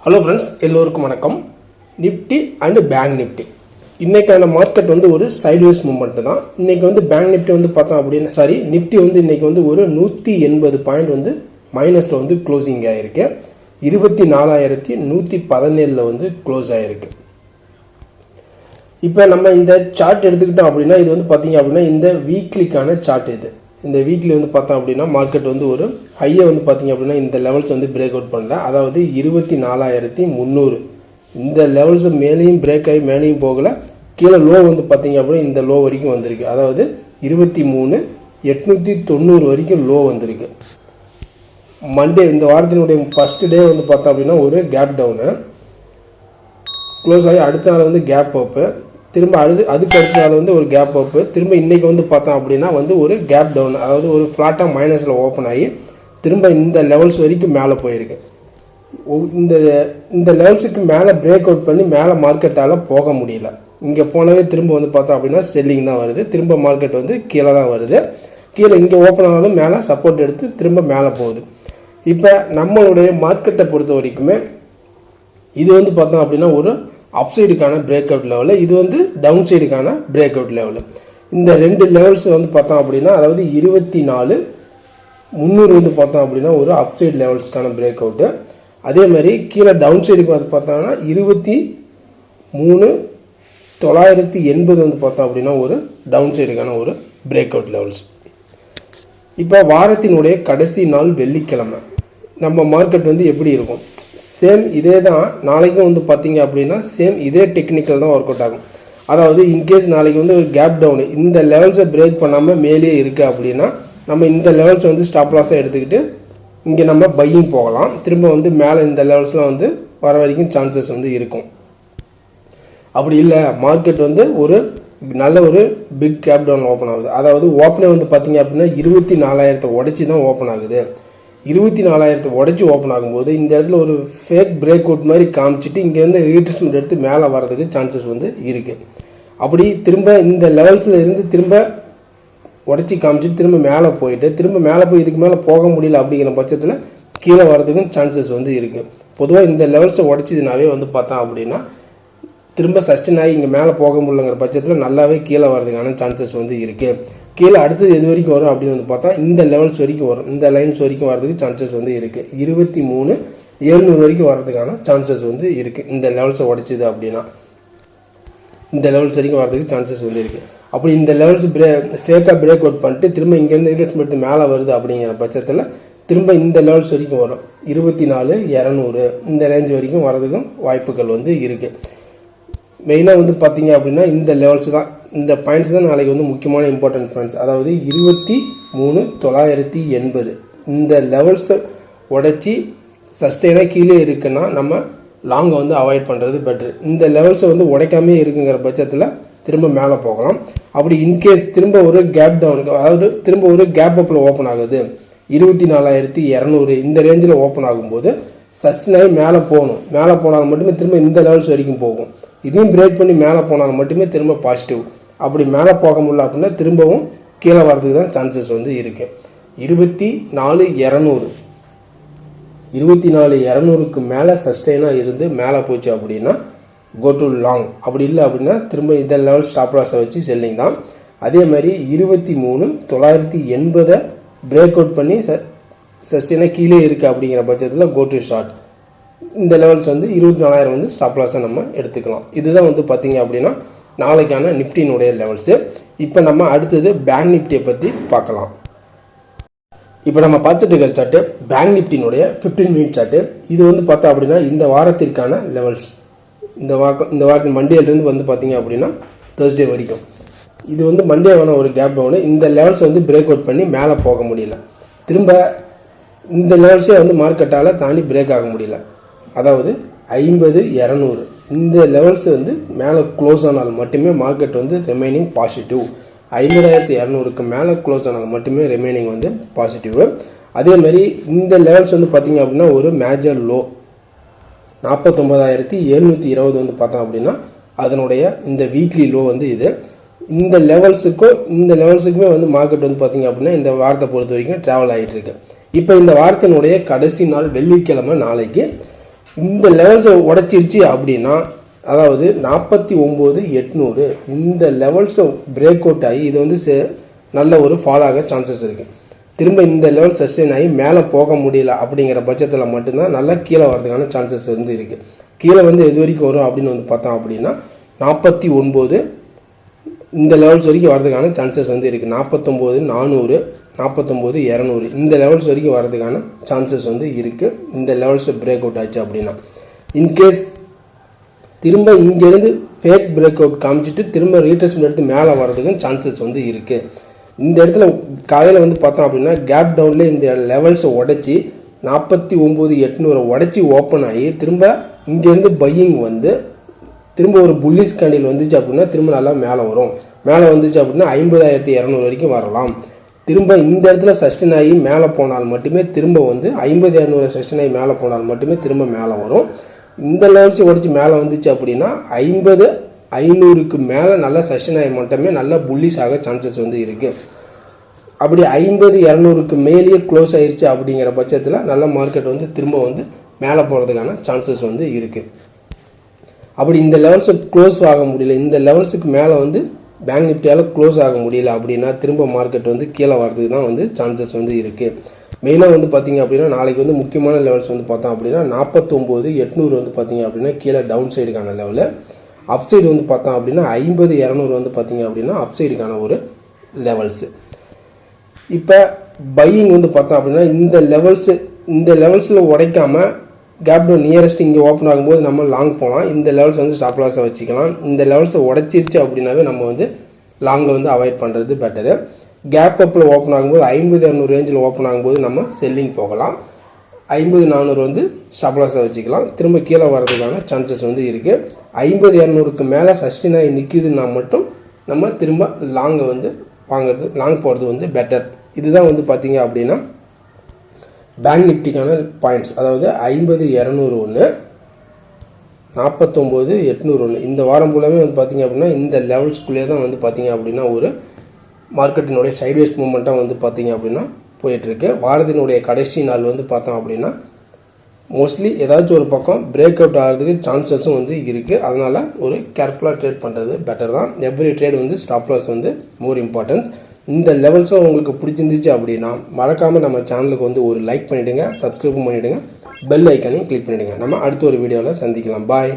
Hello friends, எல்லோருக்கும் வணக்கம். Nifty and bank Nifty இன்றைக்கான மார்க்கெட் வந்து ஒரு சைட்வேஸ் மூவ்மெண்ட் தான். இன்றைக்கி வந்து பேங்க் நிஃப்டி வந்து பார்த்தோம் அப்படின்னா நிஃப்டி வந்து இன்றைக்கி வந்து ஒரு 180 பாயிண்ட் வந்து மைனஸில் வந்து க்ளோசிங் ஆகிருக்கு. 24,117 வந்து க்ளோஸ் ஆகிருக்கு. இப்போ நம்ம இந்த சார்ட் எடுத்துக்கிட்டோம் அப்படின்னா இது வந்து பார்த்தீங்க அப்படின்னா இந்த வீக்லிக்கான சார்ட். இந்த வீக்லி வந்து பார்த்தோம் அப்படின்னா மார்க்கெட் வந்து ஒரு ஹையை வந்து பார்த்தீங்க அப்படின்னா இந்த லெவல்ஸ் வந்து பிரேக் அவுட் பண்ணல. அதாவது 24,300 இந்த லெவல்ஸ் மேலேயும் பிரேக் ஆகி மேலேயும் போகலை. கீழே லோ வந்து பார்த்தீங்க அப்படின்னா இந்த லோ வரைக்கும் வந்திருக்கு. அதாவது 23,890 வரைக்கும் லோ வந்திருக்கு. மண்டே இந்த வாரத்தினுடைய ஃபர்ஸ்ட் டே வந்து பார்த்தோம் அப்படின்னா ஒரு கேப் டவுனு க்ளோஸ் ஆகி அடுத்த நாள் வந்து கேப் அப்பு, திரும்ப அதுக்கு அடுத்த நாள் வந்து ஒரு கேப் அப்பு, திரும்ப இன்றைக்கி வந்து பார்த்தோம் அப்படின்னா வந்து ஒரு கேப் டவுன், அதாவது ஒரு ஃப்ளாட்டாக மைனஸில் ஓப்பன் ஆகி திரும்ப இந்த லெவல்ஸ் வரைக்கும் மேலே போயிருக்கு. இந்த லெவல்ஸுக்கு மேலே பிரேக் அவுட் பண்ணி மேலே மார்க்கெட்டால் போக முடியல. இங்கே போனவே திரும்ப வந்து பார்த்தோம் அப்படின்னா செல்லிங் தான் வருது. திரும்ப மார்க்கெட் வந்து கீழே தான் வருது. கீழே இங்கே ஓப்பன் ஆனாலும் மேலே சப்போர்ட் எடுத்து திரும்ப மேலே போகுது. இப்போ நம்மளுடைய மார்க்கெட்டை பொறுத்த வரைக்குமே இது வந்து பார்த்தோம் அப்படின்னா ஒரு அப்சைடுக்கான பிரேக் அவுட் லெவலு, இது வந்து டவுன் சைடுக்கான பிரேக் அவுட் லெவலு. இந்த ரெண்டு லெவல்ஸ் வந்து பார்த்தோம் அப்படின்னா அதாவது 24,300 வந்து பார்த்தோம் அப்படின்னா ஒரு அப்சைடு லெவல்ஸ்க்கான பிரேக் அவுட்டு. அதே மாதிரி கீழே டவுன் சைடுக்கு வந்து பார்த்தோம்னா 23,980 வந்து பார்த்தோம் அப்படின்னா ஒரு டவுன் சைடுக்கான ஒரு பிரேக் அவுட் லெவல்ஸ். இப்போ வாரத்தினுடைய கடைசி நாள் வெள்ளிக்கிழமை நம்ம மார்க்கெட் வந்து எப்படி இருக்கும்? சேம் இதே தான். நாளைக்கும் வந்து பார்த்தீங்க அப்படின்னா சேம் இதே டெக்னிக்கல் தான் ஒர்க் அவுட் ஆகும். அதாவது இன்கேஸ் நாளைக்கு வந்து ஒரு கேப் டவுனு இந்த லெவல்ஸை பிரேக் பண்ணாமல் மேலேயே இருக்குது அப்படின்னா நம்ம இந்த லெவல்ஸ் வந்து ஸ்டாப் லாஸாக எடுத்துக்கிட்டு இங்கே நம்ம பையிங் போகலாம். திரும்ப வந்து மேலே இந்த லெவல்ஸ்லாம் வந்து வர வரைக்கும் சான்சஸ் வந்து இருக்கும். அப்படி இல்லை மார்க்கெட் வந்து ஒரு நல்ல ஒரு பிக் கேப் டவுன் ஓப்பன் ஆகுது. அதாவது ஓப்பனே வந்து பார்த்தீங்க அப்படின்னா 24,000 உடச்சி தான் ஓப்பன் ஆகுது. 24,000 உடச்சி ஓப்பன் ஆகும்போது இந்த இடத்துல ஒரு ஃபேக் பிரேக் அவுட் மாதிரி காமிச்சிட்டு இங்கேருந்து ரீட்ரேஸ்மெண்ட் எடுத்து மேலே வர்றதுக்கு சான்சஸ் வந்து இருக்குது. அப்படி திரும்ப இந்த லெவல்ஸில் இருந்து திரும்ப உடச்சி காமிச்சிட்டு திரும்ப மேலே போயிட்டு திரும்ப மேலே போய் இதுக்கு மேலே போக முடியல அப்படிங்கிற பட்சத்தில் கீழே வர்றதுக்கும் சான்சஸ் வந்து இருக்குது. பொதுவாக இந்த லெவல்ஸை உடச்சிதுனாவே வந்து பார்த்தோம் அப்படின்னா திரும்ப சஸ்டெயின் ஆகி இங்கே மேலே போக முடியலங்கிற பட்சத்தில் நல்லாவே கீழே வர்றதுக்கான சான்சஸ் வந்து இருக்குது. கீழே அடுத்தது எது வரைக்கும் வரும் அப்படின்னு வந்து பார்த்தா இந்த லெவல்ஸ் வரைக்கும் வரும். இந்த லைன்ஸ் வரைக்கும் வர்றதுக்கு சான்சஸ் வந்து இருக்குது. 23,700 வரைக்கும் வர்றதுக்கான சான்சஸ் வந்து இருக்குது. இந்த லெவல்ஸை உடைச்சிது அப்படின்னா இந்த லெவல்ஸ் வரைக்கும் வர்றதுக்கு சான்சஸ் வந்து இருக்குது. அப்படி இந்த லெவல்ஸ் ஃபேக்காக பிரேக் அவுட் பண்ணிட்டு திரும்ப இங்கேருந்து இன்வெஸ்ட்மெண்ட் மேலே வருது அப்படிங்கிற பட்சத்தில் திரும்ப இந்த லெவல்ஸ் வரைக்கும் வரும். 24,200 இந்த ரேஞ்ச் வரைக்கும் வர்றதுக்கும் வாய்ப்புகள் வந்து இருக்குது. மெயினாக வந்து பார்த்தீங்க அப்படின்னா இந்த லெவல்ஸ் தான், இந்த பாயிண்ட்ஸ் தான் நாளைக்கு வந்து முக்கியமான இம்பார்ட்டன்ட் பாயிண்ட்ஸ். அதாவது 23,980 இந்த லெவல்ஸை உடச்சி சஸ்டெயினாக கீழே இருக்குன்னா நம்ம லாங்கை வந்து அவாய்ட் பண்ணுறது பெட்ரு. இந்த லெவல்ஸை வந்து உடைக்காமே இருக்குங்கிற பட்சத்தில் திரும்ப மேலே போகலாம். அப்படி இன்கேஸ் திரும்ப ஒரு கேப் டவுனுக்கு, அதாவது திரும்ப ஒரு கேப் அப்பில் ஓப்பன் ஆகுது 24,200 இந்த ரேஞ்சில் ஓப்பன் ஆகும்போது சஸ்டெயினாகி மேலே போகணும். மேலே போனால் மட்டுமே திரும்ப இந்த லெவல்ஸ் வரைக்கும் போகும். இதையும் பிரேக் பண்ணி மேலே போனால் மட்டுமே திரும்ப பாசிட்டிவ். அப்படி மேலே போக முடியல அப்படின்னா திரும்பவும் கீழே வர்றதுக்கு தான் சான்சஸ் வந்து இருக்குது. 24,200க்கு மேலே சஸ்டெயினாக இருந்து மேலே போச்சு அப்படின்னா கோ டு லாங். அப்படி இல்லை அப்படின்னா திரும்ப இந்த லெவல் ஸ்டாப் லாஸை வச்சு செல்லிங் தான். அதே மாதிரி 23,980 பிரேக் அவுட் பண்ணி சஸ்டெயினாக கீழே இருக்குது அப்படிங்கிற பட்சத்தில் கோ டு ஷார்ட். இந்த லெவல்ஸ் வந்து 24,000 வந்து ஸ்டாப் லாஸை நம்ம எடுத்துக்கலாம். இதுதான் வந்து பார்த்தீங்க அப்படின்னா நாளைக்கான நிஃப்டியினுடைய லெவல்ஸு. இப்போ நம்ம அடுத்தது பேங்க் நிஃப்டியை பற்றி பார்க்கலாம். இப்போ நம்ம பார்த்துட்டு இருக்கிற சார்ட்டு பேங்க் நிஃப்டியினுடைய 15 மினிட் சார்ட்டு. இது வந்து பார்த்தோம் அப்படின்னா இந்த வாரத்திற்கான லெவல்ஸ். இந்த வாரத்தின் மண்டேலேருந்து வந்து பார்த்தீங்க அப்படின்னா தேர்ஸ்டே வரைக்கும் இது வந்து மண்டேவான ஒரு கேப் டவுனு. இந்த லெவல்ஸ் வந்து பிரேக் அவுட் பண்ணி மேலே போக முடியல. திரும்ப இந்த லெவல்ஸே வந்து மார்க்கெட்டால் தாண்டி பிரேக் ஆக முடியல. அதாவது 50,200 இந்த லெவல்ஸ் வந்து மேலே க்ளோஸ் ஆனால் மட்டுமே மார்க்கெட் வந்து ரிமைனிங் பாசிட்டிவ். 50,200க்கு மேலே க்ளோஸ் ஆனால் மட்டுமே ரிமைனிங் வந்து பாசிட்டிவ். அதே மாதிரி இந்த லெவல்ஸ் வந்து பார்த்திங்க அப்படின்னா ஒரு மேஜர் லோ 49,720 வந்து பார்த்தோம் அப்படின்னா அதனுடைய இந்த வீக்லி லோ வந்து இது. இந்த லெவல்ஸுக்குமே வந்து மார்க்கெட் வந்து பார்த்திங்க அப்படின்னா இந்த வாரத்தை பொறுத்த வரைக்கும் ட்ராவல் ஆகிட்டு இருக்கு. இப்போ இந்த வாரத்தினுடைய கடைசி நாள் வெள்ளிக்கிழமை நாளைக்கு இந்த லெவல்ஸை உடைச்சிருச்சு அப்படின்னா, அதாவது 49,800 இந்த லெவல்ஸை பிரேக் அவுட் ஆகி இது வந்து நல்ல ஒரு ஃபால் ஆக சான்சஸ் இருக்குது. திரும்ப இந்த லெவல் சஸ்டெயின் ஆகி மேலே போக முடியல அப்படிங்கிற பட்சத்தில் மட்டும்தான் நல்லா கீழே வரதுக்கான சான்சஸ் வந்து இருக்குது. கீழே வந்து எது வரைக்கும் வரும் அப்படின்னு வந்து பார்த்தோம் அப்படின்னா 49 இந்த லெவல்ஸ் வரைக்கும் வரதுக்கான சான்சஸ் வந்து இருக்குது. 49,400 49,200 இந்த லெவல்ஸ் வரைக்கும் வரதுக்கான சான்சஸ் வந்து இருக்குது. இந்த லெவல்ஸை பிரேக் அவுட் ஆச்சு அப்படின்னா, இன்கேஸ் திரும்ப இங்கேருந்து ஃபேக் பிரேக் அவுட் காமிச்சிட்டு திரும்ப ரீட்ரேஸ்மெண்ட் எடுத்து மேலே வரதுக்கும் சான்சஸ் வந்து இருக்குது. இந்த இடத்துல காலையில் வந்து பார்த்தோம் அப்படின்னா கேப் டவுனில் இந்த லெவல்ஸை உடச்சி 49,800 உடச்சி ஓப்பன் ஆகி திரும்ப இங்கேருந்து பையிங் வந்து திரும்ப ஒரு புல்லிஷ் கேண்டில் வந்துச்சு அப்படின்னா திரும்ப நல்லா மேலே வரும். மேலே வந்துச்சு அப்படின்னா 50,200 வரைக்கும் வரலாம். திரும்ப இந்த இடத்துல சஸ்டெயின் ஆகி மேலே போனால் மட்டுமே திரும்ப வந்து 50,200 சஸ்டெயின் ஆகி மேலே போனால் மட்டுமே திரும்ப மேலே வரும். இந்த லெவல்ஸை உடச்சி மேலே வந்துச்சு அப்படின்னா 50,500க்கு மேலே நல்லா சஸ்டெயின் ஆகி மட்டுமே நல்லா புல்லிஷ் ஆக சான்சஸ் வந்து இருக்குது. அப்படி 50,200க்கு மேலேயே க்ளோஸ் ஆயிடுச்சு அப்படிங்கிற பட்சத்தில் நல்ல மார்க்கெட் வந்து திரும்ப வந்து மேலே போகிறதுக்கான சான்சஸ் வந்து இருக்குது. அப்படி இந்த லெவல்ஸுக்கு க்ளோஸ் ஆக முடியல, இந்த லெவல்ஸுக்கு மேலே வந்து பேங்க் நிஃப்டியால் க்ளோஸ் ஆக முடியல அப்படின்னா திரும்ப மார்க்கெட் வந்து கீழே வரதுக்கு தான் வந்து சான்சஸ் வந்து இருக்குது. மெயினாக வந்து பார்த்திங்க அப்படின்னா நாளைக்கு வந்து முக்கியமான லெவல்ஸ் வந்து பார்த்தோம் அப்படின்னா 49,800 வந்து பார்த்திங்க அப்படின்னா கீழே டவுன் சைடுக்கான லெவலு. அப்சைடு வந்து பார்த்தோம் அப்படின்னா 50,200 வந்து பார்த்திங்க அப்படின்னா அப்சைடுக்கான ஒரு லெவல்ஸு. இப்போ பையிங் வந்து பார்த்தோம் அப்படின்னா இந்த லெவல்ஸில் உடைக்காமல் கேப் டவுன் நியரஸ்ட் இங்கே ஓப்பன் ஆகும்போது நம்ம லாங் போகலாம். இந்த லெவல்ஸ் வந்து ஸ்டாப் லாஸை வச்சுக்கலாம். இந்த லெவல்ஸை உடைச்சிருச்சு அப்படின்னாவே நம்ம வந்து லாங்கை வந்து அவாய்ட் பண்ணுறது பெட்டரு. கேப் அப்பில் ஓப்பன் ஆகும்போது 50,200 ரேஞ்சில் ஓப்பன் ஆகும்போது நம்ம செல்லிங் போகலாம். 50,400 வந்து ஸ்டாப் லாஸை வச்சுக்கலாம். திரும்ப கீழே வரதுக்கான சான்சஸ் வந்து இருக்குது. 50,200க்கு மேலே சஸ்டெயின் ஆகி நிற்கிதுன்னா மட்டும் நம்ம திரும்ப லாங்கை வந்து வாங்குறது, லாங் போகிறது வந்து பெட்டர். இதுதான் வந்து பார்த்திங்க அப்படின்னா பேங்க் நிஃப்டிக்கான பாயிண்ட்ஸ். அதாவது 50,200 ஒன்று, 49,800 ஒன்று. இந்த வாரம் ஃபுல்லாமே வந்து பார்த்திங்க அப்படின்னா இந்த லெவல்ஸ்குள்ளே தான் வந்து பார்த்திங்க அப்படின்னா ஒரு மார்க்கெட்டினுடைய சைட்வேஸ் மூவ்மெண்ட்டாக வந்து பார்த்திங்க அப்படின்னா போயிட்டுருக்கு. வாரத்தினுடைய கடைசி நாள் வந்து பார்த்தோம் அப்படின்னா மோஸ்ட்லி ஏதாச்சும் ஒரு பக்கம் பிரேக் அவுட் ஆகிறதுக்கு சான்சஸும் வந்து இருக்குது. அதனால் ஒரு கேர்ஃபுல்லாக ட்ரேட் பண்ணுறது பெட்டர் தான். எவ்ரி ட்ரேட் வந்து ஸ்டாப் லாஸ் வந்து மோர் இம்பார்ட்டன்ஸ். இந்த லெவல்ஸும் உங்களுக்கு பிடிச்சிருந்துச்சு அப்படின்னா மறக்காமல் நம்ம சேனலுக்கு வந்து ஒரு லைக் பண்ணிவிடுங்க, சப்ஸ்கிரைப் பண்ணிவிடுங்க, பெல் ஐக்கானையும் கிளிக் பண்ணிவிடுங்க. நம்ம அடுத்த ஒரு வீடியோவில் சந்திக்கலாம். பாய்.